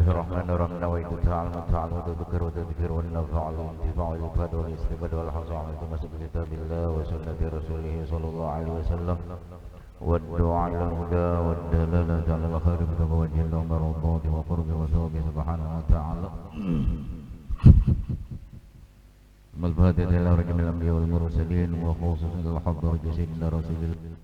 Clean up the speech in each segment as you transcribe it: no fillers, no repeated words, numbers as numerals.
Bismillahirrahmanirrahim. Nawaitu ta'ala wa tadhkir wa tadhkir wa nafa'a al-intifa' wal ifad wal istifad wal hazam wa masuk kitabillah wa sunnati rasulih sallallahu alaihi wasallam wa du'a ila al-huda wa dalalata ala al-khair bi tawajjuh al-mardati wa qurbi wa tawbi subhanahu wa ta'ala. Al-Fatiha ila rajmil anbiya wal mursalin wa khususan ila hadar sayyidina rasulillah.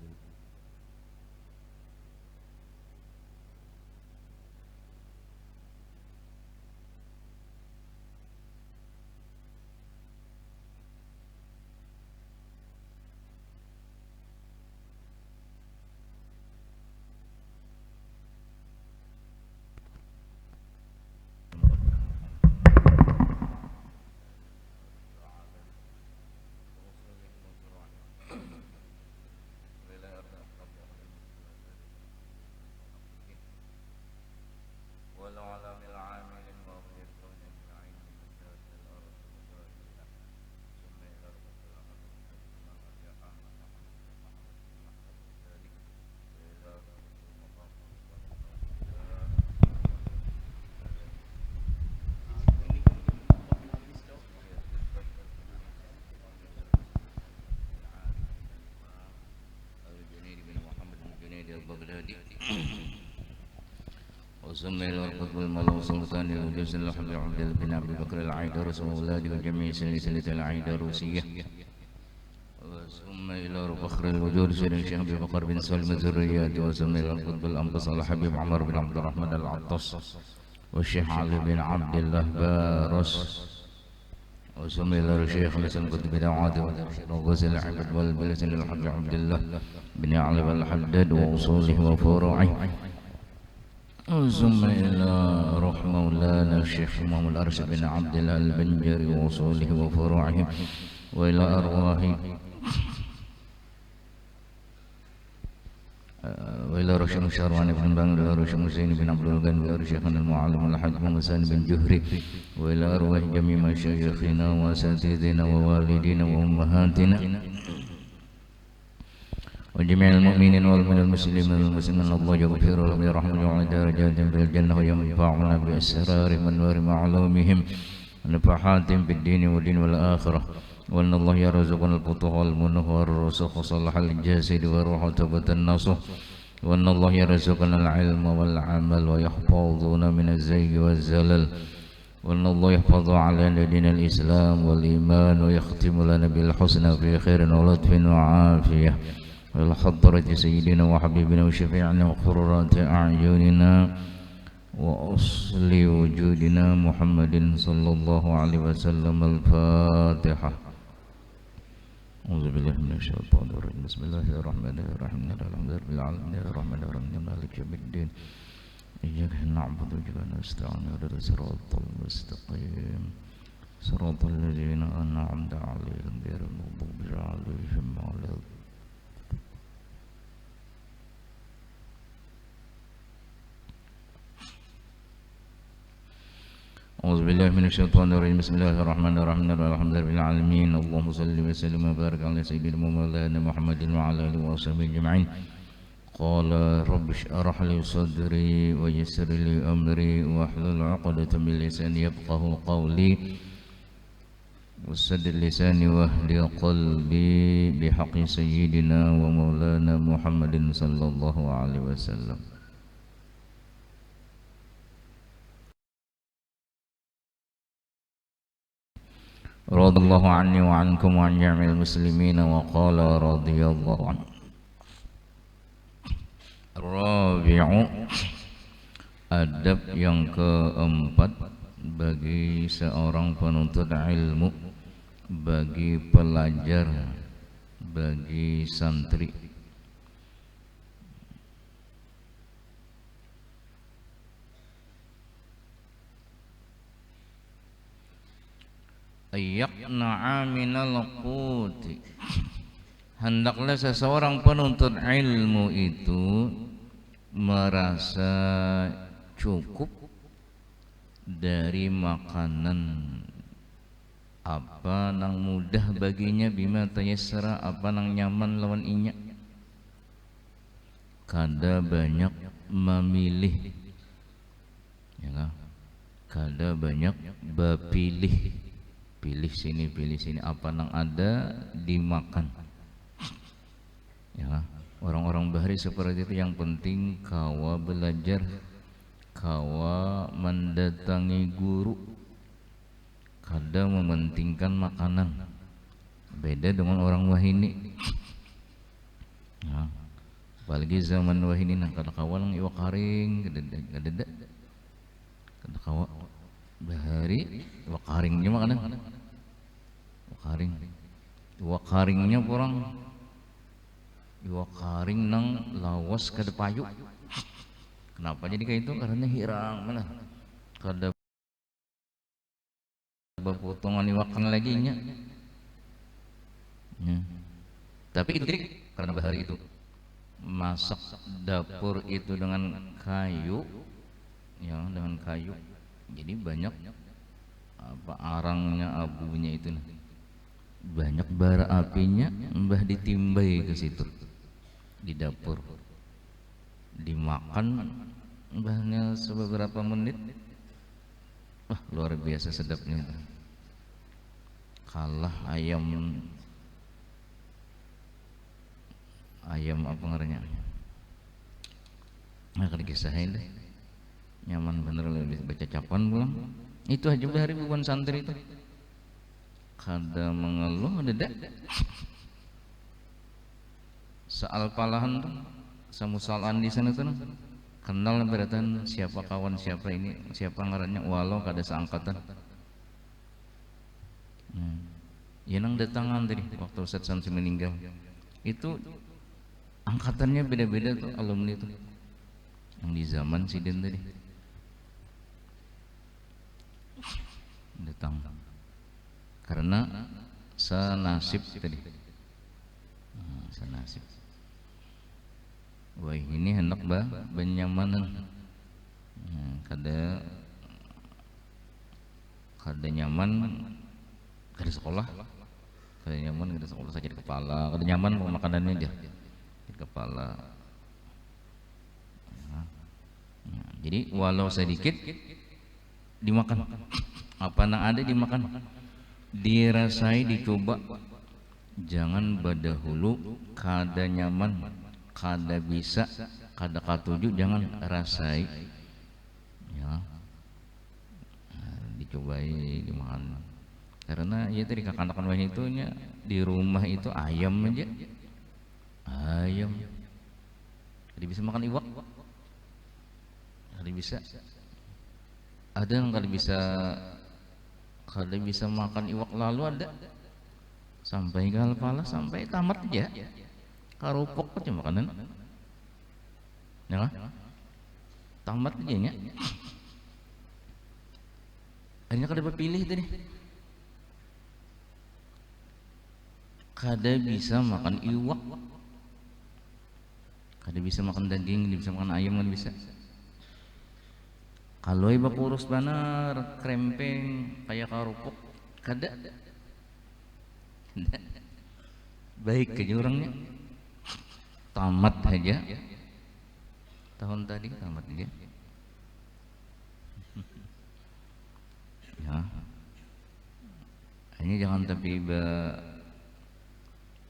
وسمي القطب الملو سلطان الوجوز الحب عبد بن أبي بكر العيدروس وأولاده وجميع سلسلة العيدروسية. وسمي إلى فخر الوجود سيدنا الشيخ أبي بكر بن سلم الذريات. وسمي القطب الأنبس الحبيب عمر بن عبد الرحمن العطاس والشيخ علي بن عبد الله بارس. وسمي إلى الشيخ لسان قطب دعوات وغزل العبد والبلسن الحبيب عبد الله بن علي الحداد وأصوله وفروعه. ثم إلى روح مولانا الشيخ إمام الأرشد بن عبد الله البنجري وأصوله وفروعه. وإلى أرواح وإلى رشم شروان بن بان وإلى رشم حسين بن عبد الغني وإلى شيخنا المعلم الحاج محمد سالم بن جهري. وإلى أرواح جميع مشايخنا وأساتذتنا ووالدينا وأمهاتنا وجميع المؤمنين والمؤمنين المسلمين والمسلمين. الله يغفر لهم ويرحمهم ويعلي درجاتهم في الجنة وينفعنا بأسرار منور معلومهم ونفحاتهم في الدين والدين والآخرة. وأن الله يرزقنا الفتوح والمنه والرزق وصلح الجسد والروح وتوبة النصح. وأن الله يرزقنا العلم والعمل ويحفظنا من الزيغ والزلل. وأن الله يحفظ علينا دين الإسلام والإيمان ويختم لنا بالحسنى في خير ولطف وعافية. والحضرة سيدنا وحبيبنا وشفيعنا وقرة أعيننا وأصل وجودنا محمد صلى الله عليه وسلم. الفاتحة. أعوذ بالله من الشيطان الرجيم. بسم الله الرحمن الرحيم. الحمد لله رب العالمين الرحمن الرحيم مالك يوم الدين. إياك نعبد وإياك نستعين اهدنا الصراط المستقيم صراط الذين أنعمت عليهم غير المغضوب عليهم ولا الضالين. أعوذ بالله من الشيطان الرجيم. بسم الله الرحمن الرحيم. الحمد لله رب العالمين. اللهم صل وسلم وبارك على سيدنا مولانا محمد وعلى آله وصحبه أجمعين. قال رب اشرح لي صدري ويسر لي أمري واحلل عقدة من لساني يفقهوا قولي وسدد لساني واهدي قلبي بحق سيدنا ومولانا محمد صلى الله عليه وسلم. رضي الله عني وعنكم وعن جميع المسلمين. وقال رضي الله عنه. Rabi'u, adab yang keempat bagi seorang penuntut ilmu, bagi pelajar, bagi santri. Ayyaqna'a minal quti, hendaklah seseorang penuntut ilmu itu merasa cukup dari makanan apa nang mudah baginya, bima tayassara, apa nang nyaman lawan inya. Kada banyak memilih, ya kan? kada banyak bapilih, pilih sini apa nang ada dimakan. Ya, orang-orang bahari seperti itu. Yang penting kawa belajar, kawa mendatangi guru, kada mementingkan makanan. Beda dengan orang wahini. Ya, apalagi zaman wahini nah kada kawa nang iwak karing, kada kada kawa bahari iwak karingnya makanan. Iwak karingnya kurang. Iwak karing nang lawas kada payu. Kenapa jadi kayak itu? Karena hirang mana? Kada berpotongan iwakan lagi nya. Ya. Tapi itu trik karena bahari itu masak dapur itu dengan kayu, ya dengan kayu. Jadi banyak apa arangnya, abunya itu, banyak bara apinya, mbah ditimbai ke situ di dapur, dimakan mbahnya beberapa menit, wah luar biasa sedapnya. Kalah ayam apa ngarannya, nah kalau dikisahin deh nyaman bener, lebih baca capan pulang itu aja bahari bukan santri itu kada mengeluh ada soal palahan tuh samusalan di sana tuh kenal beratan siapa kawan siapa ini siapa ngarannya walau kada seangkatan. Ya nang datangan tadi waktu Ustadz Samsi meninggal itu angkatannya beda-beda tuh alumni tuh yang di zaman Siden tadi datang karena senasib tadi. Senasib. Wah ini hendak benyamanan, kada nyaman, kada sekolah, kada nyaman, kada sekolah saja di kepala, kada nyaman makanannya aja di kepala. Jadi walau sedikit dimakan, apa yang ada dimakan, dirasai, dicoba. Jangan badahulu kada nyaman, kada bisa, kada katuju, jangan rasai, ya dicobai, dimakan. Karena ya tadi kakak-kakak wahini itu nya di rumah itu ayam aja, ayam, kada bisa makan iwak, kada bisa. Ada yang kada bisa makan iwak lalu ada. Sampai galpala sampai tamat aja karupok aja makanan ya tamat aja nya akhirnya kada berpilih tadi kada bisa makan iwak, kada bisa makan daging, kada bisa makan ayam, kada bisa. Kalau iba kurus banar krempeng kayak karupok kada baik ke orangnya tamat aja tahun tadi tamat dia ya ini jangan tapi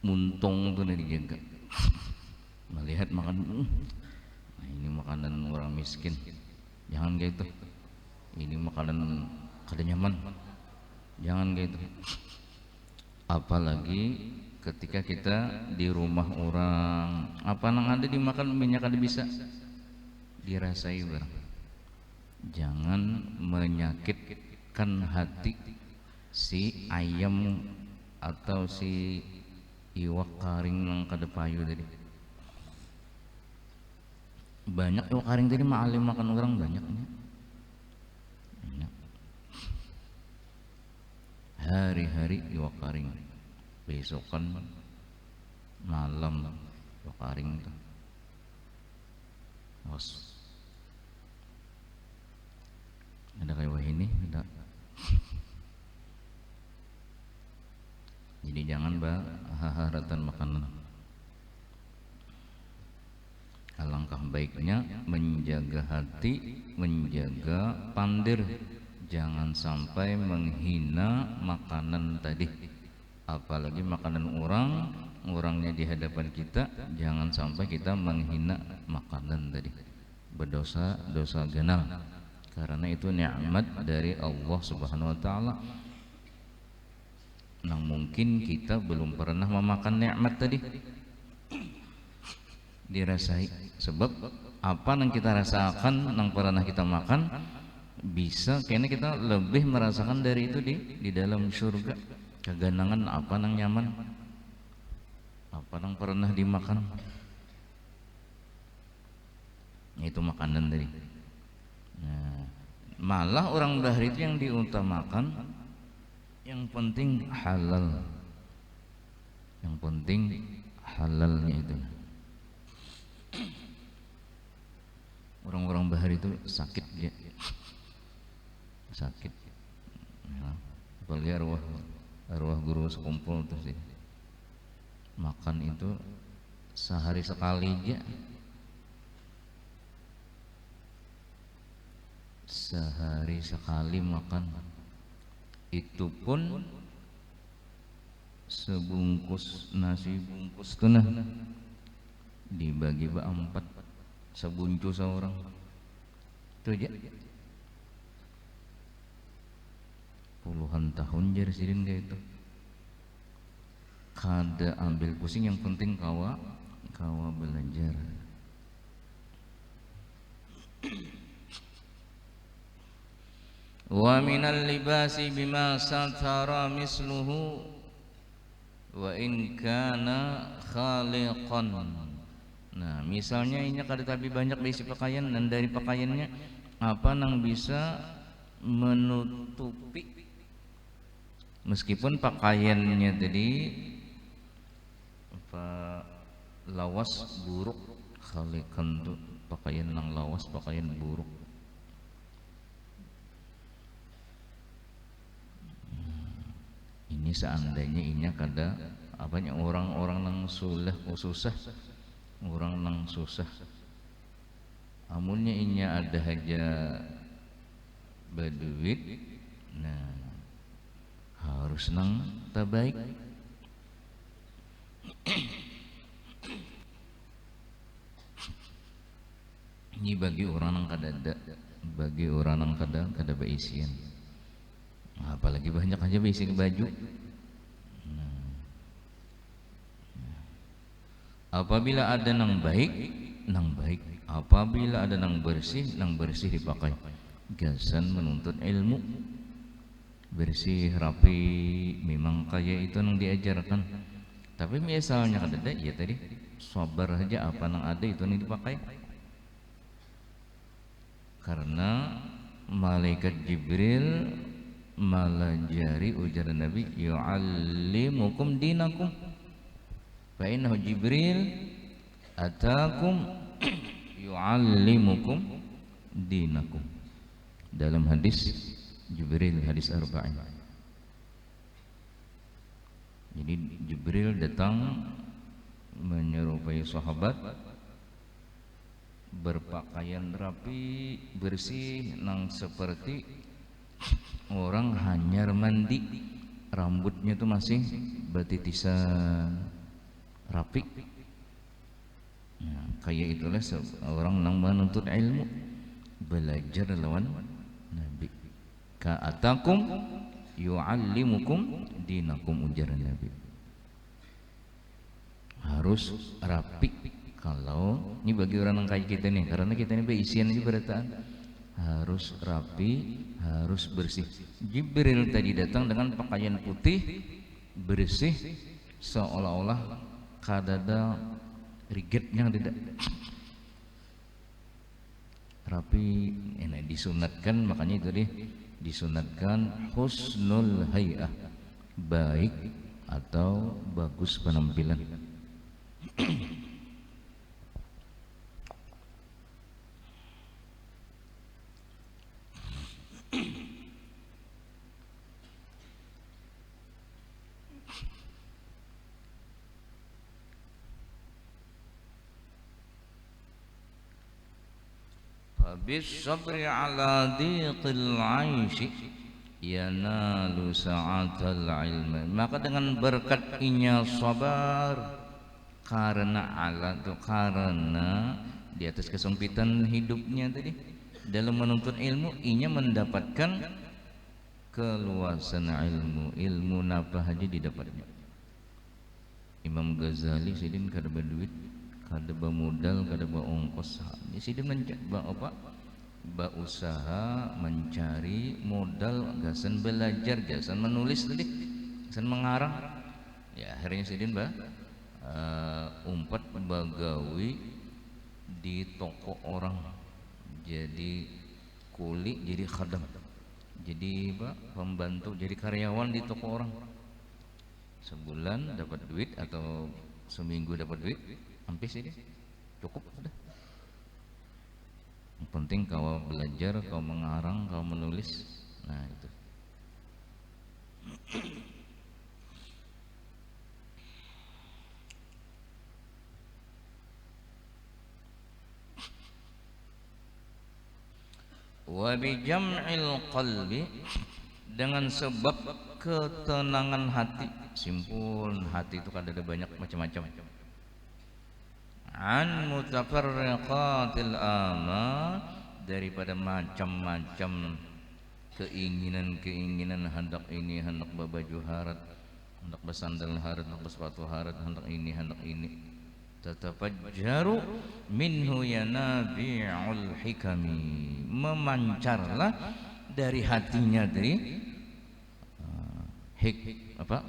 muntung tuh dijaga melihat makan nah ini makanan orang miskin jangan kayak itu, ini makanan kada nyaman jangan kayak itu. Apalagi ketika kita di rumah orang apa nang ada dimakan minyak kada bisa dirasai barang. Jangan menyakitkan hati si ayam atau si iwak karing nang kada payu tadi. Banyak iwak karing tadi maalim makan orang banyaknya. Hari-hari iwak karing, besokan malam iwak karing itu. Awas. Ada kayak ini, ada. Jadi jangan haratan makanan. Alangkah baiknya menjaga hati, menjaga pandir, jangan sampai menghina makanan tadi, apalagi makanan orangnya di hadapan kita, jangan sampai kita menghina makanan tadi, berdosa dosa ganal, karena itu nikmat dari Allah Subhanahu wa taala. Nah, mungkin kita belum pernah memakan nikmat tadi, dirasai, sebab apa yang kita rasakan, yang pernah kita makan, bisa kayaknya kita lebih merasakan dari itu di dalam surga. Keganangan apa yang nyaman, apa yang pernah dimakan, itu makanan tadi. Nah, malah orang bahari itu yang diutamakan, yang penting halal, yang penting halalnya itu. Orang-orang bahari itu sakit dia, sakit ya. Apalagi arwah guru sekumpul terus dia makan itu sehari sekali aja, sehari sekali makan, itu pun sebungkus nasi bungkus tuh nah dibagi berempat, sebuncus seorang itu aja. Puluhan tahun jadi sidin kayak itu, kada ambil pusing, yang penting kawa belajar. Wa minal libasi bima satara misluhu wa in kana khaliqan. Nah, misalnya ini kada tapi banyak besi pakaian, dan dari pakaiannya apa yang bisa menutupi, meskipun pakaiannya tadi apa lawas buruk, khaliqan tuh pakaian yang lawas, pakaian buruk. Ini seandainya inya kada apanya orang-orang yang susah, orang yang susah, amunnya inya ada aja berduit, nah harus nang terbaik. Ini bagi orang yang kada ada, bagi orang yang kada beisian, apalagi banyak aja beisi baju. Nah, apabila ada nang baik, apabila ada nang bersih dipakai. Gasan menuntut ilmu, bersih rapi, memang kayak itu yang diajarkan. Tapi misalnya kada ada, ya tadi sabar aja, apa yang ada itu yang dipakai. Karena malaikat Jibril malajari, ujar Nabi, yu'allimukum dinakum, fa innahu Jibril atakum yu'allimukum dinakum. Dalam hadis Jibril, hadis arba'in. Jadi Jibril datang menyerupai sahabat berpakaian rapi, bersih, nang seperti orang hanyar mandi, rambutnya itu masih bertitisan rapi. Nah, kayak itulah orang nang menuntut ilmu, belajar lawan Nabi. Ka'atakum yu'allimukum dinakum, ujar Nabi. Harus rapi. Kalau ini bagi orang yang kayak kita nih, karena kita ini beisian aja berataan, harus rapi, harus bersih. Jibril tadi datang dengan pakaian putih, bersih, seolah-olah kadada rigetnya tidak. Rapi, ini disunatkan, makanya itu deh disunatkan husnul hay'ah, baik atau bagus penampilan. bis sabri ala dhiqil aishi yanalu sa'atal ilmi. Maka dengan berkat inya sabar, karena ala itu karena di atas kesempitan hidupnya tadi dalam menuntut ilmu, inya mendapatkan keluasan ilmu napa haji didapatnya. Imam Ghazali sidin kada berduit, kada modal, kada ongkos, sidin apa usaha mencari modal, gasan belajar, gasan menulis tadi, gasan mengarang. Ya akhirnya sidin umpat bagawi di toko orang, jadi kuli, jadi khadam, jadi pembantu, jadi karyawan di toko orang. Sebulan dapat duit atau seminggu dapat duit, hampir sih cukup sudah. Yang penting kau belajar, kau mengarang, kau menulis. Nah itu. Wa bi jam'il qalbi, dengan sebab ketenangan hati, simpul hati itu kan ada banyak macam-macam. An mutafarriqatil amal, daripada macam-macam keinginan hendak ini, hendak babaju harat, hendak bersandal harat, hendak bersepatu harat, hendak ini. Tatafajjaru minhu yanabi'ul hikami, memancarlah dari hatinya dari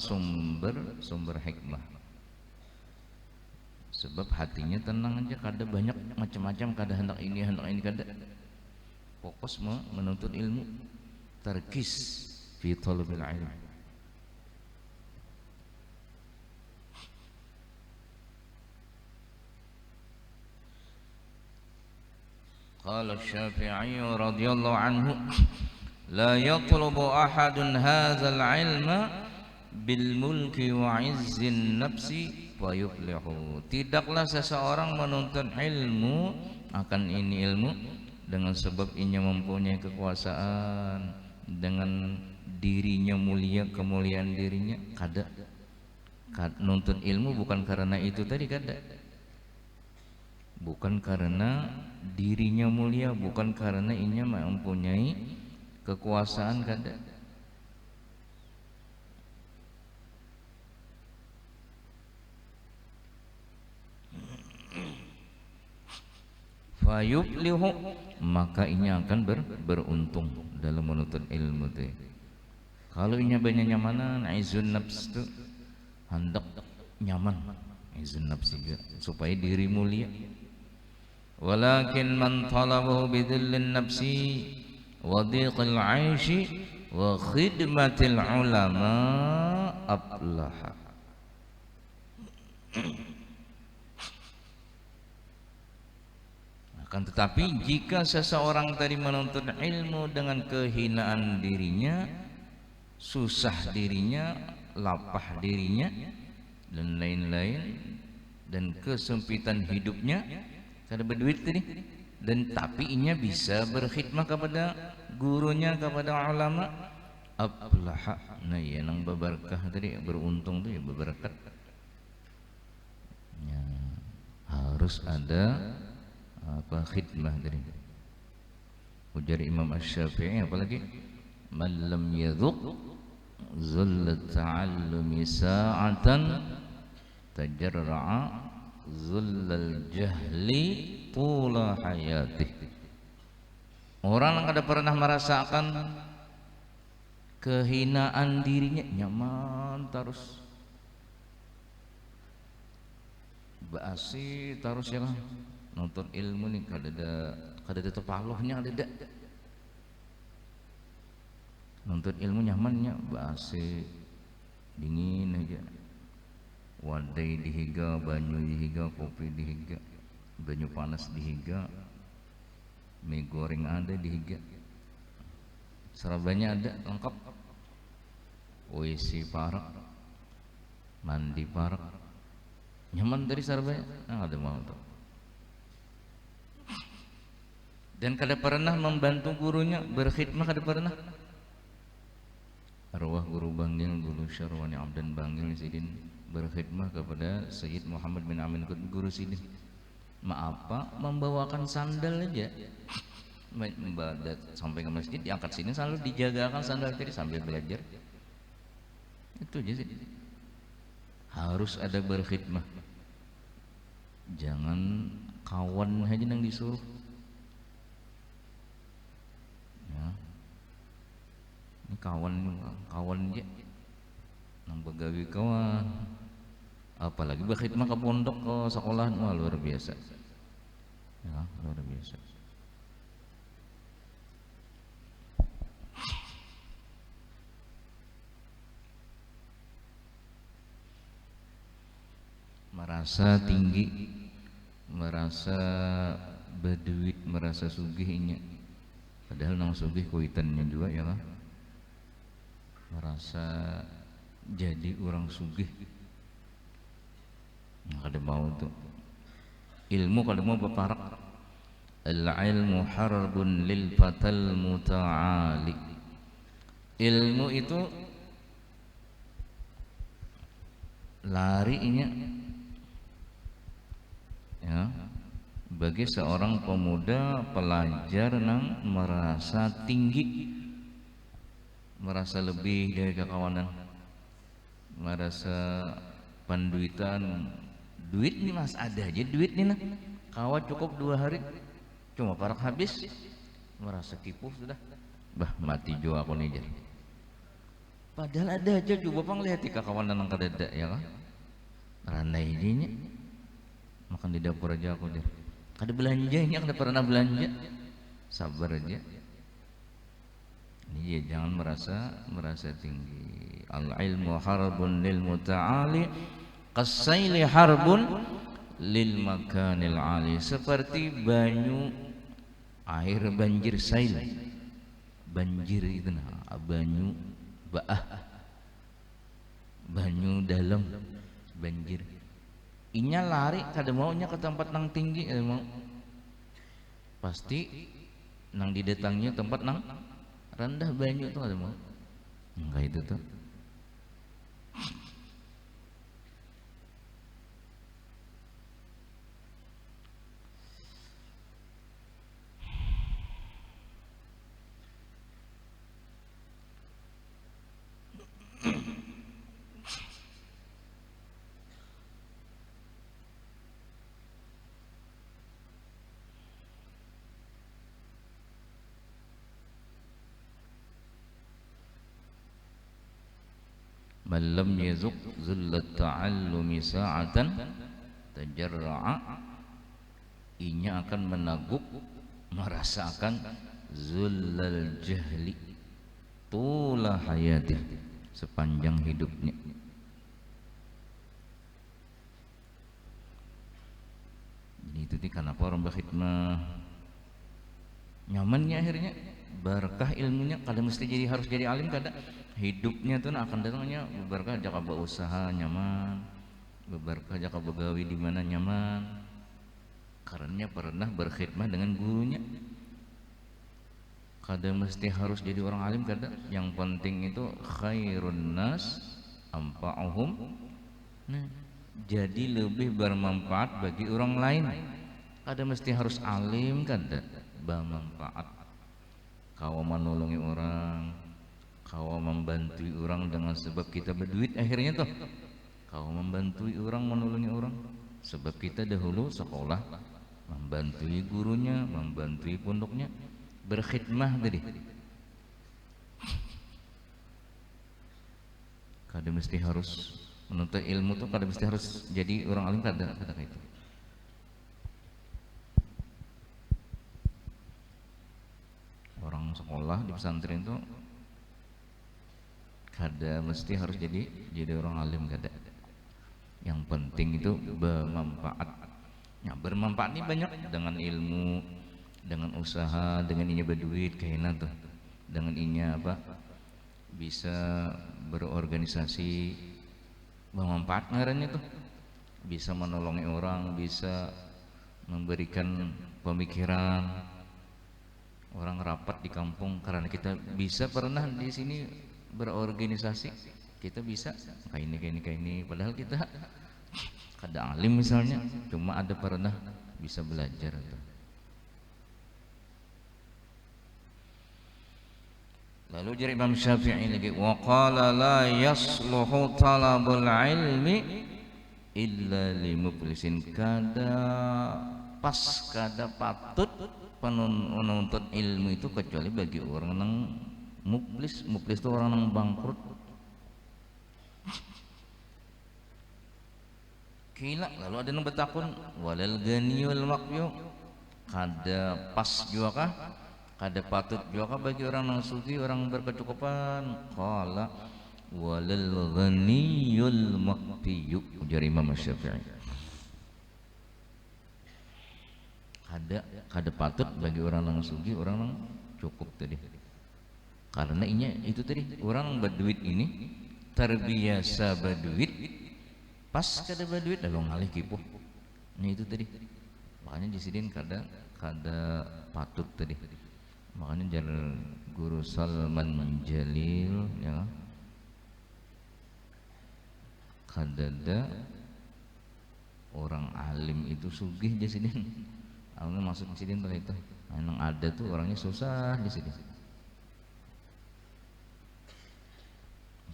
sumber hikmah. Sebab hatinya tenang aja, kada banyak macam-macam, kada hendak ini kada, fokus menuntut ilmu, tarkis fi talabil ilm. Qala Syafi'i radhiyallahu anhu, la yatlubu ahadun hadzal ilma bil mulki wa izzin nafsi fayuflihu. Tidaklah seseorang menuntut ilmu akan ini ilmu dengan sebab inya mempunyai kekuasaan, dengan dirinya mulia, kemuliaan dirinya, kada. Nuntut ilmu bukan karena itu tadi, kada. Bukan karena dirinya mulia, bukan karena inya mempunyai kekuasaan, kada. Fayuflihu, maka inya akan beruntung dalam menuntut ilmu teh. Kalau inya banyak nyamanan, izun nafs tu hendak nyaman, izun nafs juga supaya diri mulia. Walakin man talabahu bidhillin nafsi wa dhiqil aishi wa khidmatil ulama aflaha. Akan tetapi jika seseorang tadi menuntut ilmu dengan kehinaan dirinya, susah dirinya, lapah dirinya, dan lain-lain, dan kesempitan hidupnya, kada berduit tadi, dan tapi inya bisa berkhidmah kepada gurunya, kepada ulama, aflaha. Nah ya nang berberkah tadi, beruntung tuh ya, berberkat ya, harus ada khidmah tadi. Ujar Imam Asy-Syafi'i apalagi, man lam yadhuq zullat ta'allumi sa'atan tajarra'a zullal jahli tula hayatih. Orang yang kada pernah merasakan kehinaan dirinya, nyaman terus, basi terus ya lah. Nonton ilmu nih kada ada tepalohnya, ada. Nonton ilmu nyamannya, basi dingin aja. Wadai dihiga, banyu dihiga, kopi dihiga, banyu panas dihiga, mie goreng ada dihiga, serabanya ada lengkap, WC parak, mandi parak, nyaman dari serabanya, ada mau tuh. Dan kada pernah membantu gurunya berkhidmah, kada pernah. Arwah guru Bangil, guru Syarwani Abdan Bangil Sidin berkhidmah kepada Sayyid Muhammad bin Amin guru Sidin. Apa membawakan sandal aja, sampai ke masjid diangkat sini selalu dijagakan sandal tadi sambil belajar. Itu aja sih. Harus ada berkhidmah. Jangan kawan aja yang disuruh. Ya. Ini kawan aja. Nang begawi kawan. Apalagi berkhidmah ke pondok, ke sekolah, wah luar biasa. Ya, luar biasa. Merasa tinggi, merasa berduit, merasa sugihnya. Padahal nang sugih kuitannya juga ya lah. Merasa jadi orang sugih. Kada mau tuh. Ilmu kada mau berparak. Al-ilmu harbun lil fatal muta'ali. Ilmu itu larinya ya bagi seorang pemuda pelajar nang merasa tinggi, merasa lebih dari kekawanan, merasa penduitan. Duit nih mas ada aja duit nih nah, kawat cukup 2 hari cuma parak habis, merasa tipu sudah, bah mati jua aku nih jar. Padahal ada aja coba pang lihat kekawanan nang kadada ya kan, ranai ininya makan di dapur aja aku jar. Kada belanja ini, kada pernah belanja, sabar aja. Ini ya, jangan merasa tinggi. Al ilmu harbun lil muta'ali qasaili harbun lil makanil ali. Seperti banyu air banjir sail. Banjir itu nah, banyu baah, banyu dalam banjir. Inya lari kada maunya ke tempat nang tinggi, mau pasti nang di datangnya tempat nang rendah banyu tuh kada mau. Enggak itu tuh. Man lam yazuk zullat ta'allumi sa'atan tajarra'a, inya akan menaguk merasakan zullal jahli tula hayatih, sepanjang hidupnya. Itu nih kenapa orang berkhidmah nyamannya akhirnya berkah ilmunya, kada mesti jadi harus jadi alim, kada. Hidupnya tuh akan datangnya berkah jaka berusaha nyaman, berkah jaka begawi di mana nyaman, karena pernah berkhidmah dengan gurunya. Kada mesti harus jadi orang alim, kada. Yang penting itu khairun nas anfa'uhum, nah, jadi lebih bermanfaat bagi orang lain. Kada mesti harus alim, kada bermanfaat. Kau menolongi orang, kau membantui orang dengan sebab kita berduit, akhirnya tuh kau membantui orang, menolongi orang sebab kita dahulu sekolah membantui gurunya, membantui pondoknya, berkhidmah tadi. Kada mesti harus menuntut ilmu tuh, kada mesti harus jadi orang alim, kada itu. Orang sekolah di pesantren tuh kada mesti harus jadi orang alim, kada. Yang penting itu bermanfaat. Ya, bermanfaat ini banyak, dengan ilmu, dengan usaha, dengan inya berduit kayaknya tuh, dengan inya apa bisa berorganisasi, bermanfaat ngarannya tuh, bisa menolongi orang, bisa memberikan pemikiran, orang rapat di kampung karena kita bisa pernah di sini berorganisasi, kita bisa kayak ini padahal kita kada alim misalnya, cuma ada pernah bisa belajar tuh. Lalu jadi Imam Syafi'i lagi, wa qala la yasluhu talabul ilmi illa limuflisin, kada pas kada patut menuntut ilmu itu kecuali bagi orang yang muflis. Muflis itu orang yang bangkrut. Kila lalu ada yang bertakun walal ganiyul maqyu, kada pas juga kah, kada patut juga kah bagi orang yang suci, orang berkecukupan. Qala walal ghaniyul maqtiyu, ujar Imam Syafi'i, kada patut bagi orang yang suci, orang yang cukup tadi. Karena itu tadi orang berduit ini terbiasa berduit, pas kada berduit lalu ngalih kipuh. Ini itu tadi, makanya disidin kada patut tadi. Makanya jar Guru Salman Jalil ya, kadada orang alim itu sugih di sini. Awalnya masuk di sini itu, memang ada tuh orangnya susah di sini.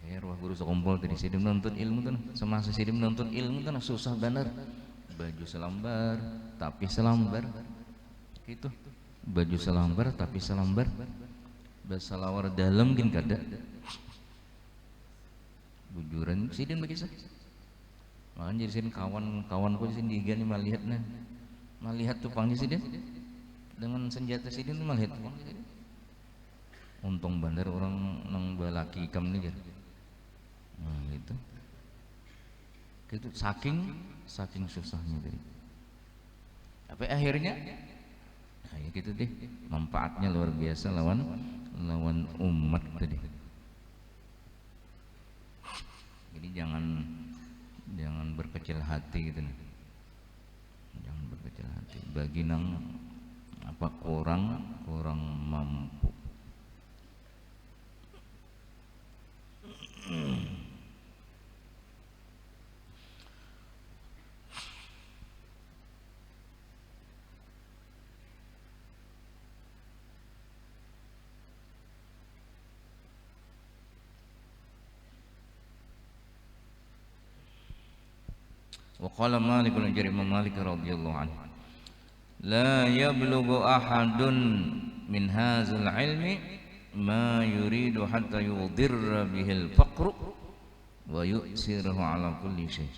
Kayak ruah guru sekumpul tadi sini menuntut ilmu tuh, semasa sini menuntut ilmu tuh susah bener. Baju selambar tapi selambar, gitu. Baju selambar tapi selambar, bersalawar dalam gin kada. Bujuran sidin bagi saya. Makanya jadi sini kawan-kawanku di sini digani melihat tupang di sini dengan senjata sini melihat tupang di sini. Untung bandar orang nang balaki ikam nih jar. Nah gitu. Gitu saking susahnya tadi. Tapi akhirnya nah ya gitu deh, manfaatnya luar biasa lawan umat tadi. Jadi jangan berkecil hati gitu nih. Jangan berkecil hati bagi nang kurang mampu. Wa qala Malik bin Imam Malik radhiyallahu anhu, la yablughu ahadun min hadzal ilmi ma yuridu hatta yudirra bihil faqru wa yu'siruhu ala kulli syai'.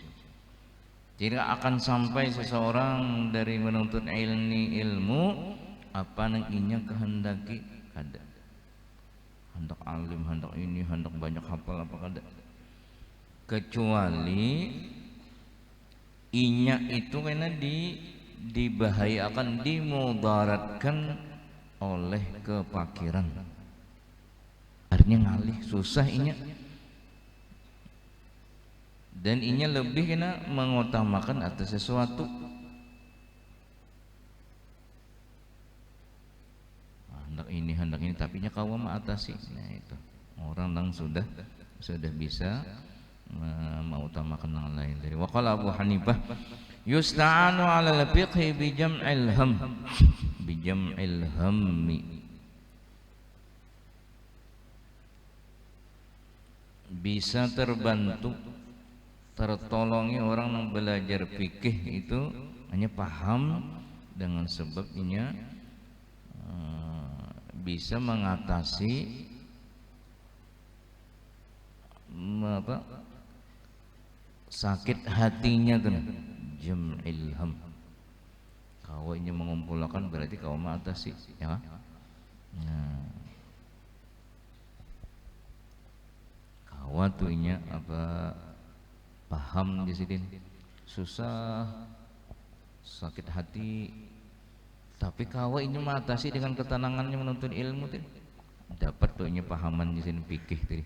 Tidak akan sampai seseorang dari menuntut ilmu apa yang inya kehendaki kada. Hendak alim, hendak ini, hendak banyak hafal apa kada. Kecuali inya itu karena dibahayakan, dimudaratkan oleh kepakiran. Artinya ngalih susah inya, dan inya lebih kena mengutamakan atas sesuatu. Hendak ini tapi nya kawam atasi. Nah itu orang yang sudah bisa mengutamakan yang lain. Dari waqala Abu Hanifah, yusta'anu 'ala al-fiqhi bi jam'il hammi, bisa tertolongi orang yang belajar fikih itu hanya paham dengan sebabnya bisa mengatasi sakit hatinya tuh, jam'il ham. Kau ini mengumpulkan berarti kau mengatasi ya. Nah, kau tuh inya paham di sini susah sakit hati, tapi kau ini mengatasi dengan ketenangannya menuntut ilmu tuh, dapat tuh inya pahaman di sini fikih tuh.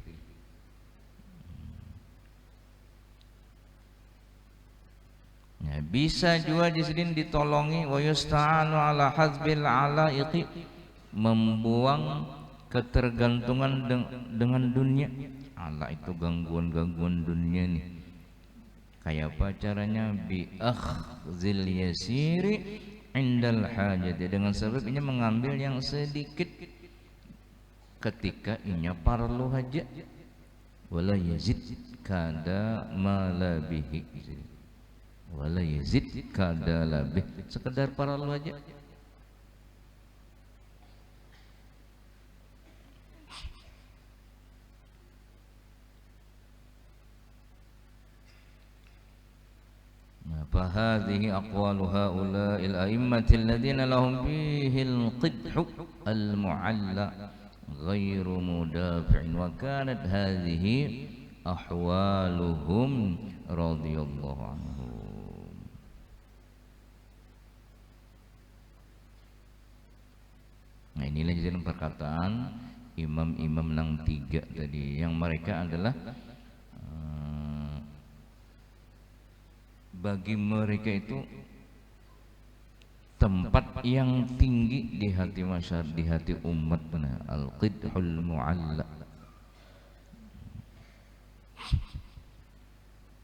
Ya, bisa juga di sini ditolongi wa yusta'anu ala hazbil alaiqi membuang ketergantungan dengan dunia. Allah itu gangguan-gangguan dunia nih. Kayak apa caranya? Bi akhzil yasiri indal hajat, dengan sebab ini mengambil yang sedikit ketika inya parlu haja. Wala yazid kada malabihi, wala yazid kada labih, sekedar parlu aja. فهذه أقوال هؤلاء الأئمة الذين لهم فيه القدح المعلى غير مدافع، وكانت هذه أحوالهم رضي الله عنهم. Nah, inilah jadi perkataan imam-imam yang tiga tadi, yang mereka adalah bagi mereka itu tempat yang tinggi di hati masyarakat, di hati umat. Benar, al-qidhul mu'alla.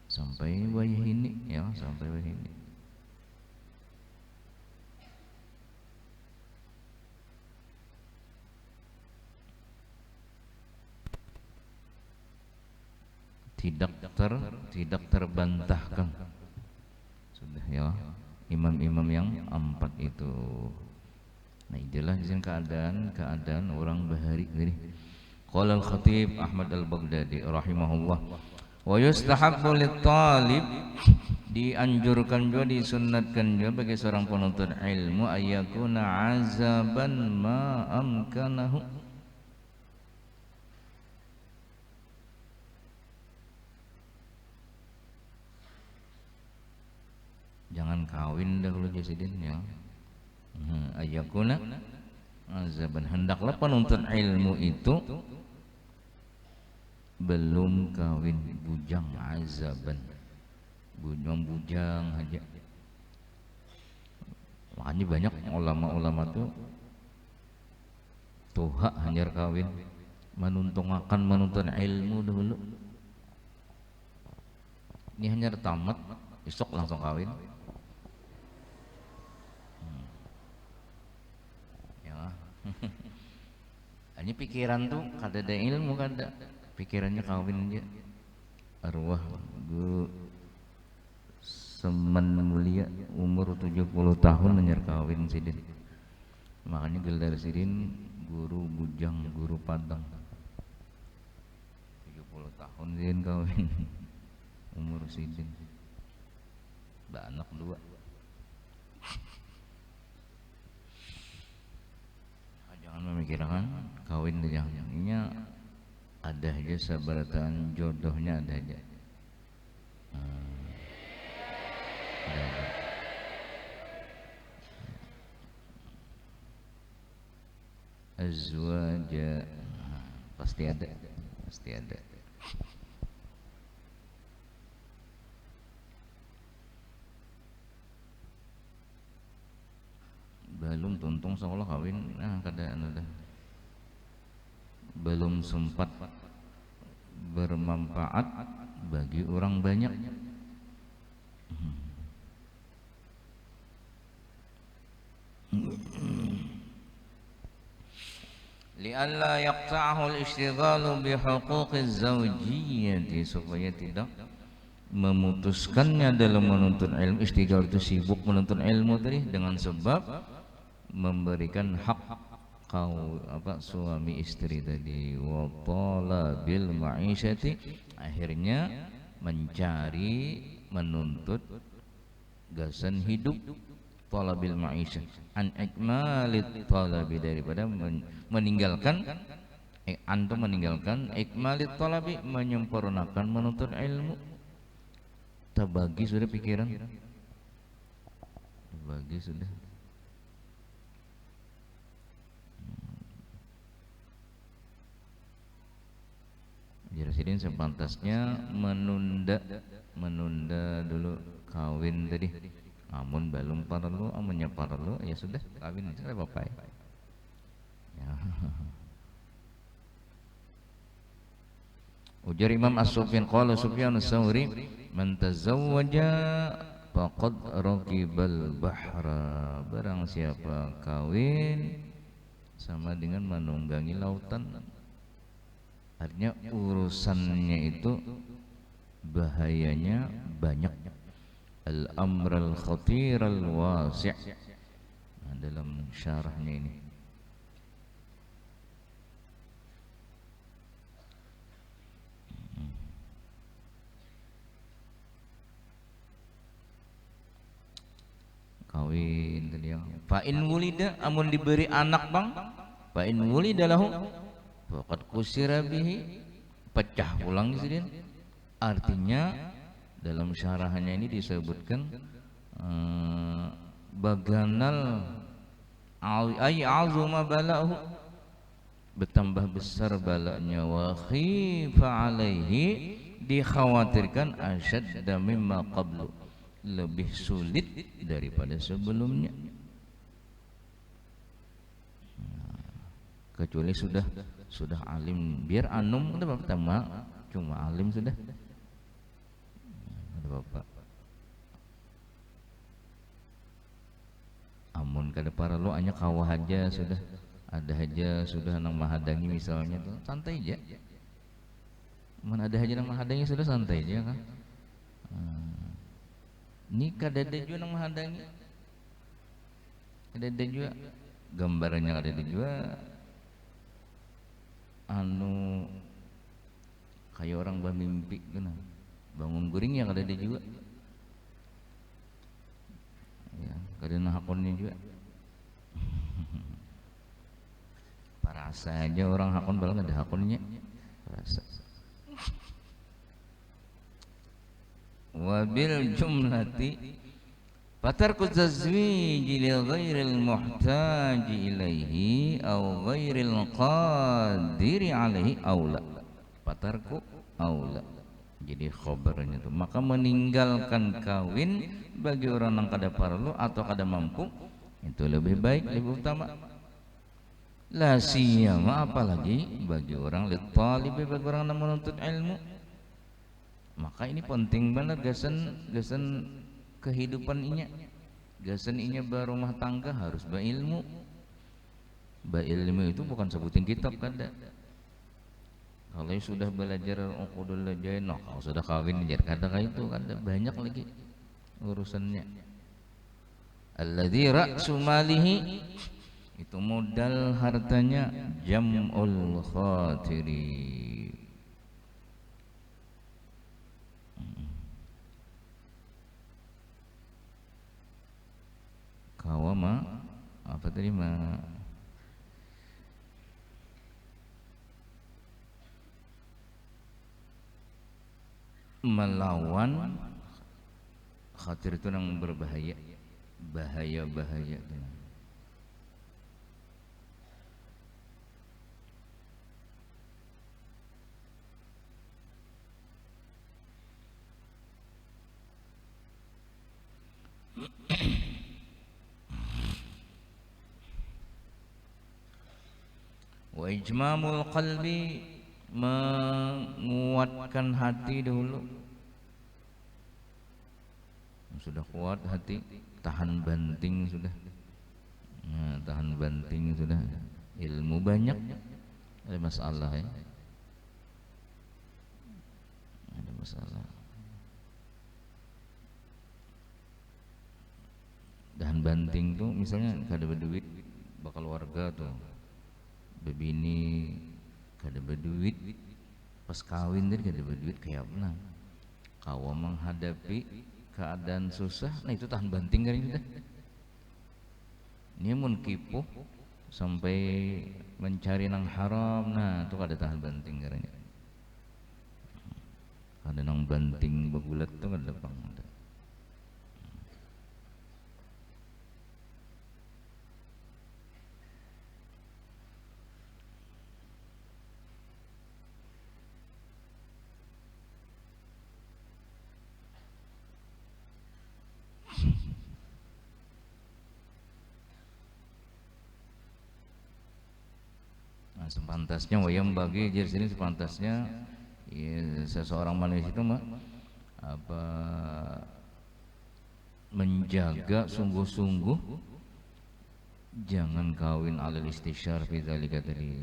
Sampai wahini ya, sampai wahini. Tidak terbantahkan. Sudah ya, imam-imam yang empat itu. Nah, itulah keadaan orang bahari ini. Qala al-Khatib Ahmad al-Baghdadi rahimahullah, wa yustahabbu lit-talib, dianjurkan juga, disunnatkan juga bagi seorang penuntut ilmu, ayyakuna azaban ma amkanahu, jangan kawin dahulu jasidin ya. Ayyakuna azaban, hendaklah penuntut ilmu itu belum kawin, bujang, azaban, bujang aja. Makanya banyak ulama-ulama tuh tuha hanyar kawin, menuntut ilmu dulu. Ini hanyar tamat, besok langsung kawin. Hanya pikiran tuh kada ada ilmu, kada pikirannya kawin aja. Arwah guru Seman mulia umur 70 tahun hanya kawin sidin. Makanya gelar sidin guru bujang, guru padang. 70 tahun sidin kawin umur sidin. Anak dua. Jangan memikirkan kawin, jangannya ada aja sabaratan jodohnya, ada aja. Ada. Azwaja, pasti ada. Belum tuntung seolah kawin, keadaan udah belum sempat bermanfaat bagi orang banyak. Li'alla yaqta'ahu al-ishtighalu bihuquqiz zawjiyyati, supaya tidak memutuskannya dalam menuntut ilmu. Istighal itu sibuk menuntut ilmu tadi, dengan sebab memberikan hak suami istri tadi. Wa talabil ma'isyati, akhirnya mencari, menuntut gasan hidup. Talabil ma'isyah an ikmalit talabi, daripada meninggalkan antum meninggalkan ikmalit talabi, menyempurnakan menuntut ilmu. Terbagi sudah pikiran, terbagi sudah. Jadi sepantasnya menunda dulu kawin tadi. Amun belum parlu, amunnya parlu ya sudah kawin aja, apa-apa ya. Ya. Ujar Imam As-Sufyan qala Sufyan Ats-Tsauri man tazawwaja faqad raqibal bahra, barang siapa kawin sama dengan menunggangi lautan. Artinya urusannya itu bahayanya banyak. Al-amral khatiral wasi'. Nah, dalam syarahnya ini kawin tadi ya. Fa in wulida, amun diberi anak bang, fa in wulida lahu faqad kusira bihi, pecah ulang di sini. Artinya dalam syarahannya ini disebutkan baganal ay azuma balahu, bertambah besar balanya, wa khifa alaihi, dikhawatirkan asyadda mimma qablu, lebih sulit daripada sebelumnya. Kecuali sudah alim, biar anum udah pertama cuma alim sudah ada bapak. Amun kada para lo hanya kawah aja sudah ada aja sudah nang mahadangi misalnya tuh santai aja. Mana ada aja nang mahadangi sudah santai aja kan. Nikah dada juga nang mahadangi, dada juga gambarnya ada juga anu kayak orang bermimpi kan, bangun guring yang ada juga ya, kada hakonnya juga parasa aja orang hakon balang ada hakonnya parasa. Wabil jumlati fatarku tazwiji li ghairil muhtaji ilaihi aw ghairil qadiri alaihi aula, fatarku aula, jadi khobarnya itu maka meninggalkan kawin bagi orang yang kada perlu atau kada mampu itu lebih baik, lebih utama. La siyama, apalagi bagi orang littalib, bagi orang yang menuntut ilmu. Maka ini penting banget gasan kehidupan inya, gasan inya berumah tangga harus berilmu. Berilmu itu bukan sebutin kitab kada. Kalau sudah belajar uqudul lajain, kalau sudah kawin jadi kada itu kada, banyak lagi urusannya. Alladzi ra'su malihi, itu modal hartanya, jam'ul khatiri, kawama apa tadi melawan khatir itu yang berbahaya, bahaya wa ijmamul qalbi, menguatkan hati dulu. Sudah kuat hati, tahan banting sudah. Nah, tahan banting sudah, ilmu banyak, ada masalah ya, ada masalah. Tahan banting tuh misalnya kada berduit bakal warga tuh, bebini kada berduit, pas kawin dia kada berduit kayak apa? Kau menghadapi keadaan susah, nah itu tahan banting kan itu. Ini mun kipuh sampai mencari nang haram, nah itu kada tahan banting karena kada nang banting bagulat tuh kada pang. sepantasnya wayang bagi jadi sini sepantasnya ya, seseorang manusia itu apa menjaga sungguh-sungguh jangan kawin alal istisyar fi dzalika tadi,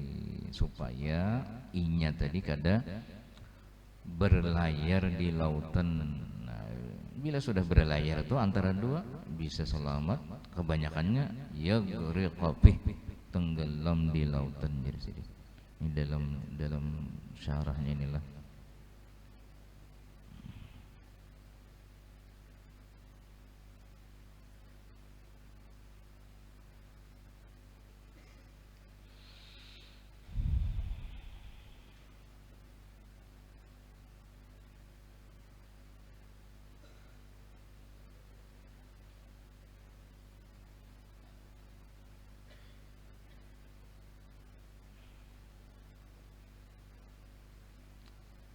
supaya inya tadi kada berlayar di lautan. Nah, bila sudah berlayar itu antara dua bisa selamat, kebanyakannya ya riqafih tenggelam di lautan. Jadi ini dalam syarahnya inilah.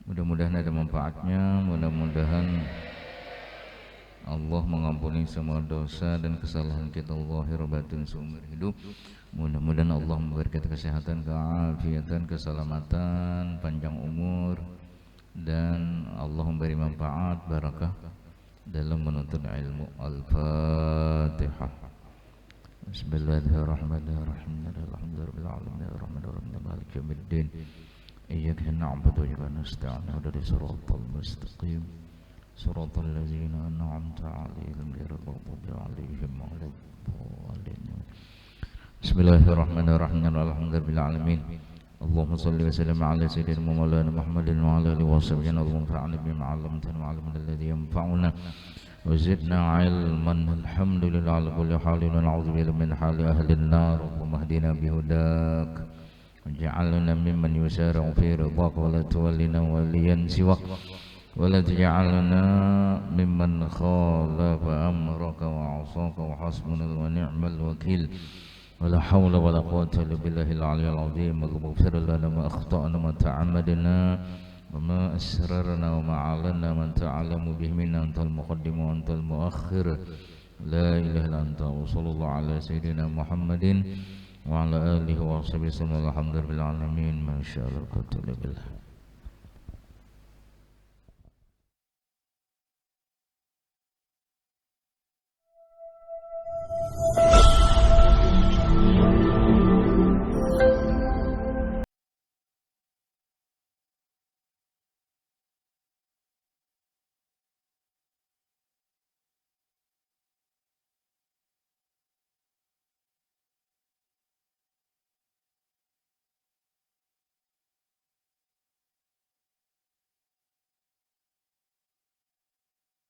Mudah-mudahan ada manfaatnya, mudah-mudahan Allah mengampuni semua dosa dan kesalahan kita zahir batin seumur hidup. Mudah-mudahan Allah memberi kita kesehatan, keafiatan, keselamatan, panjang umur, dan Allah memberi manfaat, barakah dalam menuntut ilmu. Al-Fatihah. Bismillahirrahmanirrahim. Alhamdulillahirabbil alamin, arrahmanirrahim, maliki yaumiddin. إياك نعبد وإياك نستعين اهدنا الصراط المستقيم صراط الذين أنعمت عليهم غير المغضوب عليهم ولا الضالين. بسم الله الرحمن الرحيم الحمد لله رب العالمين اللهم صل وسلم على سيدنا مولانا محمد وعلى آله وصحبه اللهم انفعنا بما علمتنا وعلمنا الذي ينفعنا وزدنا علما. الحمد لله على كل حال ونعوذ بالله من حال أهل النار. اللهم اهدنا بهداك وجعلنا ممن يسارع في رضاك ولا تولنا وليا سواك ولا تجعلنا ممن خالف أمرك وعصاك وحسبنا ونعم الوكيل ولا حول ولا قوة إلا بالله العلي العظيم. اللهم اغفر لنا ما أخطأنا وما تعمدنا وما أسررنا وما أعلنا ما تعلم به منا أنت المقدم وأنت المؤخر لا إله إلا أنت. وصلى الله على سيدنا محمد وعلى آله وصحبه وسلم. الحمد لله العالمين. ما شاء الله.